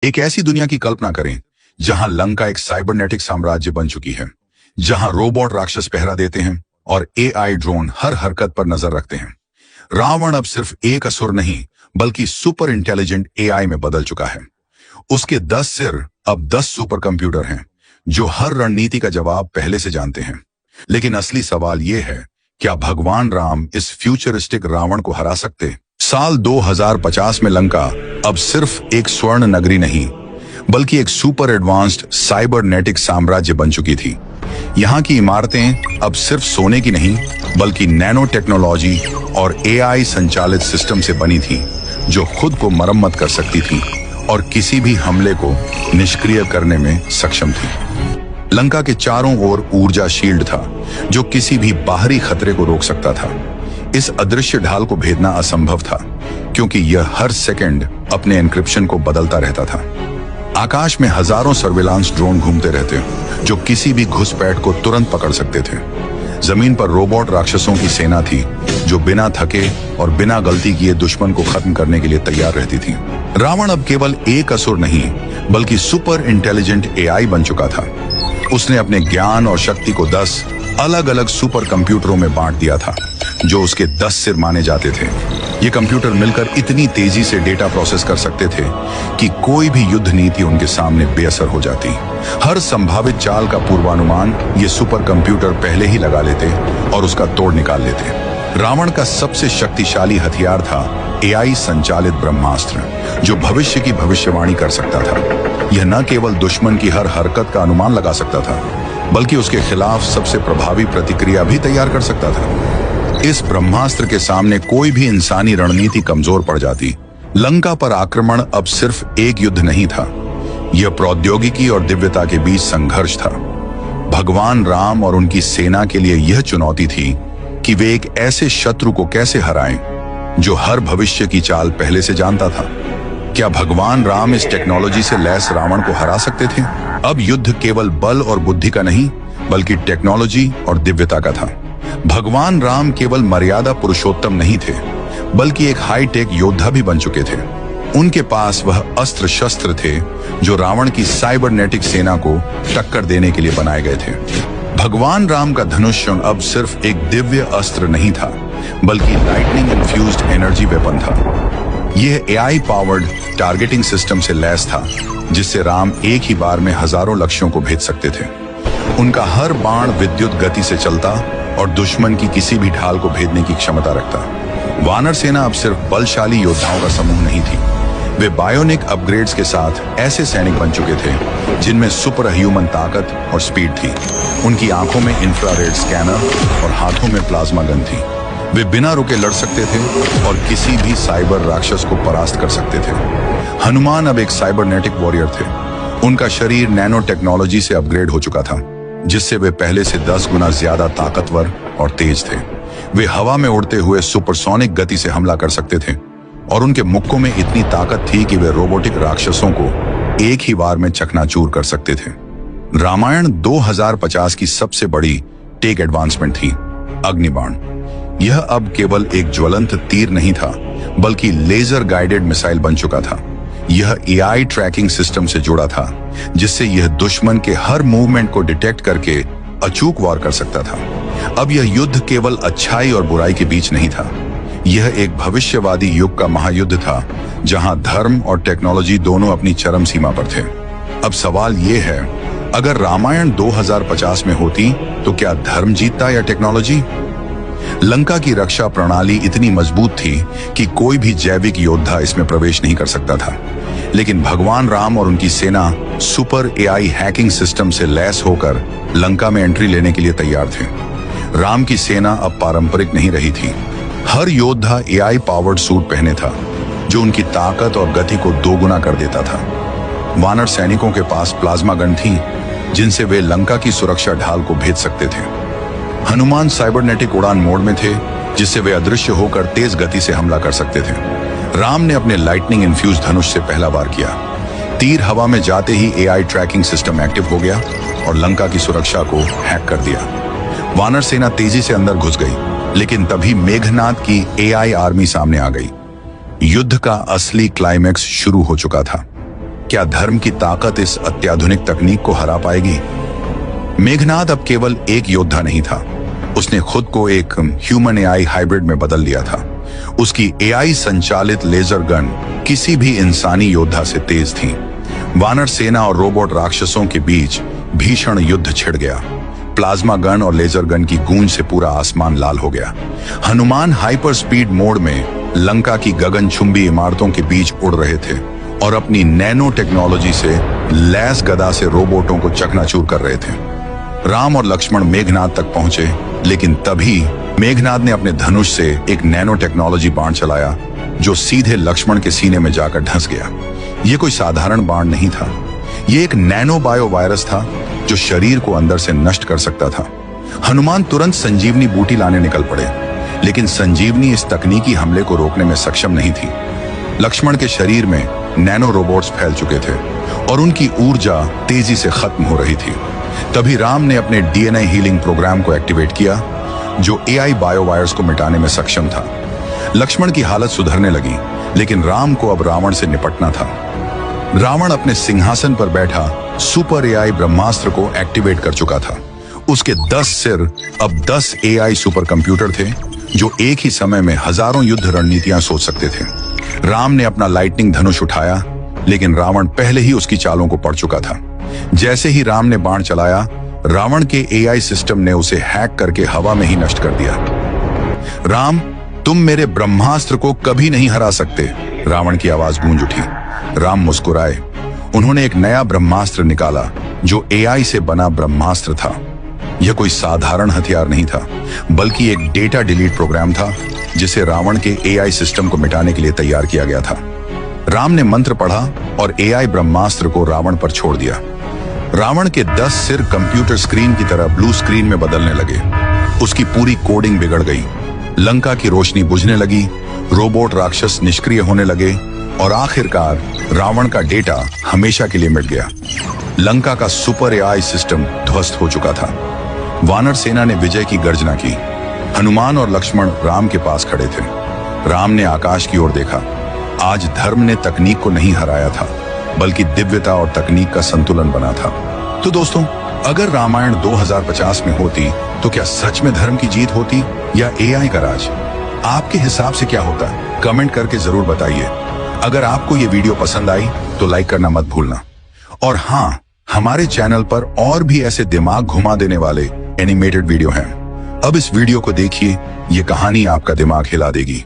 एक ऐसी दुनिया की कल्पना करें जहां लंका एक साइबरनेटिक साम्राज्य बन चुकी है, जहां रोबोट राक्षस पहरा देते हैं और एआई ड्रोन हर हरकत पर नजर रखते हैं। रावण अब सिर्फ एक असुर नहीं बल्कि सुपर इंटेलिजेंट एआई में बदल चुका है। उसके 10 सिर अब 10 सुपर कंप्यूटर हैं जो हर रणनीति का जवाब पहले से जानते हैं। लेकिन असली सवाल यह है, क्या भगवान राम इस फ्यूचरिस्टिक रावण को हरा सकते? साल 2050 में लंका अब सिर्फ एक स्वर्ण नगरी नहीं बल्कि एक सुपर एडवांस्ड साइबरनेटिक साम्राज्य बन चुकी थी। यहाँ की इमारतें अब सिर्फ सोने की नहीं बल्कि नैनो टेक्नोलॉजी और एआई संचालित सिस्टम से बनी थी, जो खुद को मरम्मत कर सकती थी और किसी भी हमले को निष्क्रिय करने में सक्षम थी। लंका के चारों ओर ऊर्जा शील्ड था जो किसी भी बाहरी खतरे को रोक सकता था। इस अदृश्य ढाल को भेदना असंभव था क्योंकि यह हर सेकंड अपने एन्क्रिप्शन को बदलता रहता था। आकाश में हजारों सर्विलांस ड्रोन घूमते रहते जो किसी भी घुसपैठ को तुरंत पकड़ सकते थे। जमीन पर रोबोट राक्षसों की सेना थी जो बिना थके और बिना गलती किए दुश्मन को खत्म करने के लिए तैयार रहती थी। रावण अब केवल एक असुर नहीं बल्कि सुपर इंटेलिजेंट एआई बन चुका था। उसने अपने ज्ञान और शक्ति को 10 अलग अलग सुपर कंप्यूटरों में बांट दिया था जो उसके 10 सिर माने जाते थे। ये कंप्यूटर मिलकर इतनी तेजी से डेटा प्रोसेस कर सकते थे कि कोई भी युद्ध नीति उनके सामने बेअसर हो जाती। हर संभावित चाल का पूर्वानुमान ये सुपर कंप्यूटर पहले ही लगा लेते और उसका तोड़ निकाल लेते। रावण का सबसे शक्तिशाली हथियार था एआई संचालित ब्रह्मास्त्र, जो भविष्य की भविष्यवाणी कर सकता था। यह न केवल दुश्मन की हर हरकत का अनुमान लगा सकता था बल्कि उसके खिलाफ सबसे प्रभावी प्रतिक्रिया भी तैयार कर सकता था। इस ब्रह्मास्त्र के सामने कोई भी इंसानी रणनीति कमजोर पड़ जाती। लंका पर आक्रमण अब सिर्फ एक युद्ध नहीं था, यह प्रौद्योगिकी और दिव्यता के बीच संघर्ष था। भगवान राम और उनकी सेना के लिए यह चुनौती थी कि वे एक ऐसे शत्रु को कैसे हराएं जो हर भविष्य की चाल पहले से जानता था। क्या भगवान राम इस टेक्नोलॉजी से लैस रावण को हरा सकते थे? अब युद्ध केवल बल और बुद्धि का नहीं बल्कि टेक्नोलॉजी और दिव्यता का था। भगवान राम केवल मर्यादा पुरुषोत्तम नहीं थे बल्कि एक हाईटेक योद्धा भी बन चुके थे। उनके पास वह अस्त्र शस्त्र थे जो रावण की साइबरनेटिक सेना को टक्कर देने के लिए बनाए गए थे। भगवान राम का धनुष अब सिर्फ एक दिव्य अस्त्र नहीं था बल्कि लाइटनिंग इन्फ्यूज्ड एनर्जी वेपन था। यह एआई पावर्ड टारगेटिंग सिस्टम से लैस था जिससे राम एक ही बार में हजारों लक्ष्यों को भेज सकते थे। उनका हर बाण विद्युत गति से चलता और दुश्मन की किसी भी ढाल को भेदने की क्षमता रखता। वानर सेना अब सिर्फ बलशाली योद्धाओं का समूह नहीं थी, वे बायोनिक अपग्रेड्स के साथ ऐसे सैनिक बन चुके थे जिनमें सुपर ह्यूमन ताकत और स्पीड थी। उनकी आंखों में इंफ्रारेड स्कैनर और हाथों में प्लाज्मा गन थी। वे बिना रुके लड़ सकते थे और किसी भी साइबर राक्षस को परास्त कर सकते थे। हनुमान अब एक साइबरनेटिक वॉरियर थे। उनका शरीर नैनो टेक्नोलॉजी से अपग्रेड हो चुका था जिससे वे पहले से 10 गुना ज्यादा ताकतवर और तेज थे। वे हवा में उड़ते हुए सुपरसोनिक गति से हमला कर सकते थे और उनके मुक्कों में इतनी ताकत थी कि वे रोबोटिक राक्षसों को एक ही बार में चकनाचूर कर सकते थे। रामायण 2050 की सबसे बड़ी टेक एडवांसमेंट थी अग्निबाण। यह अब केवल एक ज्वलंत तीर नहीं था बल्कि लेजर गाइडेड मिसाइल बन चुका था। यह एआई ट्रैकिंग सिस्टम से जुड़ा था जिससे यह दुश्मन के हर मूवमेंट को डिटेक्ट करके अचूक वार कर सकता था। अब यह युद्ध केवल अच्छाई और बुराई के बीच नहीं था, यह एक भविष्यवादी युग का महायुद्ध था जहां धर्म और टेक्नोलॉजी दोनों अपनी चरम सीमा पर थे। अब सवाल यह है, अगर रामायण 2050 में होती तो क्या धर्म जीतता या टेक्नोलॉजी? लंका की रक्षा प्रणाली इतनी मजबूत थी कि कोई भी जैविक योद्धा इसमें प्रवेश नहीं कर सकता था, लेकिन भगवान राम और उनकी सेना सुपर एआई हैकिंग सिस्टम से लैस होकर लंका में एंट्री लेने के लिए तैयार थे। राम की सेना अब पारंपरिक नहीं रही थी। हर योद्धा एआई पावर्ड सूट पहने था जो उनकी ताकत और गति को 2 गुना कर देता था। वानर सैनिकों के पास प्लाज्मा गन थी जिनसे वे लंका की सुरक्षा ढाल को भेद सकते थे। हनुमान साइबरनेटिक उड़ान मोड में थे जिससे वे अदृश्य होकर तेज गति से हमला कर सकते थे। राम ने अपने लाइटनिंग इन्फ्यूज धनुष से पहला वार किया। तीर हवा में जाते ही एआई ट्रैकिंग सिस्टम एक्टिव हो गया और लंका की सुरक्षा को हैक कर दिया। वानर सेना तेजी से अंदर घुस गई, लेकिन तभी मेघनाद की एआई आर्मी सामने आ गई। युद्ध का असली क्लाइमैक्स शुरू हो चुका था। क्या धर्म की ताकत इस अत्याधुनिक तकनीक को हरा पाएगी? मेघनाद अब केवल एक योद्धा नहीं था, उसने खुद को एक ह्यूमन एआई हाइब्रिड में बदल लिया था। उसकी एआई संचालित लेजर गन किसी भी इंसानी योद्धा से तेज थी। वानर सेना और रोबोट राक्षसों के बीच भीषण युद्ध छिड़ गया। प्लाज्मा गन और लेजर गन की गूंज से पूरा आसमान लाल हो गया। हनुमान हाइपर स्पीड मोड में लंका की गगनचुंबी इमारतों के बीच उड़ रहे थे और अपनी नैनो टेक्नोलॉजी से लैस गदा से रोबोटों को चकनाचूर कर रहे थे। राम और लक्ष्मण मेघनाद तक पहुंचे, लेकिन तभी मेघनाद ने अपने धनुष से एक नैनो टेक्नोलॉजी बाण चलाया जो सीधे लक्ष्मण के सीने में जाकर ढंस गया। यह कोई साधारण बाण नहीं था, यह एक नैनो बायो वायरस था जो शरीर को अंदर से नष्ट कर सकता था। हनुमान तुरंत संजीवनी बूटी लाने निकल पड़े, लेकिन संजीवनी इस तकनीकी हमले को रोकने में सक्षम नहीं थी। लक्ष्मण के शरीर में नैनो रोबोट्स फैल चुके थे और उनकी ऊर्जा तेजी से खत्म हो रही थी। तभी राम ने अपने डीएनए हीलिंग प्रोग्राम को एक्टिवेट किया, जो एआई बायो वायरस को मिटाने में सक्षम था। लक्ष्मण की हालत सुधरने लगी, लेकिन राम को अब रावण से निपटना था। रावण अपने सिंहासन पर बैठा सुपर एआई ब्रह्मास्त्र को एक्टिवेट कर चुका था। उसके 10 सिर अब 10 एआई सुपर कंप्यूटर थे जो एक ही समय में हजारों युद्ध रणनीतियां सोच सकते थे। राम ने अपना लाइटनिंग धनुष उठाया, लेकिन रावण पहले ही उसकी चालों को पढ़ चुका था। जैसे ही राम ने बाण चलाया, रावण के एआई सिस्टम ने उसे हैक करके हवा में ही नष्ट कर दिया। राम, तुम मेरे ब्रह्मास्त्र को कभी नहीं हरा सकते, रावण की आवाज गूंज उठी। राम मुस्कुराए। उन्होंने एक नया ब्रह्मास्त्र निकाला जो एआई से बना ब्रह्मास्त्र था। यह कोई साधारण हथियार नहीं था, बल्कि एक डेटा डिलीट प्रोग्राम था जिसे रावण के एआई सिस्टम को मिटाने के लिए तैयार किया गया था। राम ने मंत्र पढ़ा और एआई ब्रह्मास्त्र को रावण पर छोड़ दिया। रावण के 10 सिर कंप्यूटर स्क्रीन की तरह ब्लू स्क्रीन में बदलने लगे। उसकी पूरी कोडिंग बिगड़ गई। लंका की रोशनी बुझने लगी, रोबोट राक्षस निष्क्रिय होने लगे और आखिरकार रावण का डेटा हमेशा के लिए मिट गया। लंका का सुपर एआई सिस्टम ध्वस्त हो चुका था। वानर सेना ने विजय की गर्जना की। हनुमान और लक्ष्मण राम के पास खड़े थे। राम ने आकाश की ओर देखा। आज धर्म ने तकनीक को नहीं हराया था, बल्कि दिव्यता और तकनीक का संतुलन बना था। तो दोस्तों, अगर रामायण 2050 में होती तो क्या सच में धर्म की जीत होती या एआई का राज? आपके हिसाब से क्या होता? कमेंट करके जरूर बताइए। अगर आपको ये वीडियो पसंद आई तो लाइक करना मत भूलना। और हाँ, हमारे चैनल पर और भी ऐसे दिमाग घुमा देने वाले एनिमेटेड वीडियो हैं। अब इस वीडियो को देखिए, ये कहानी आपका दिमाग हिला देगी।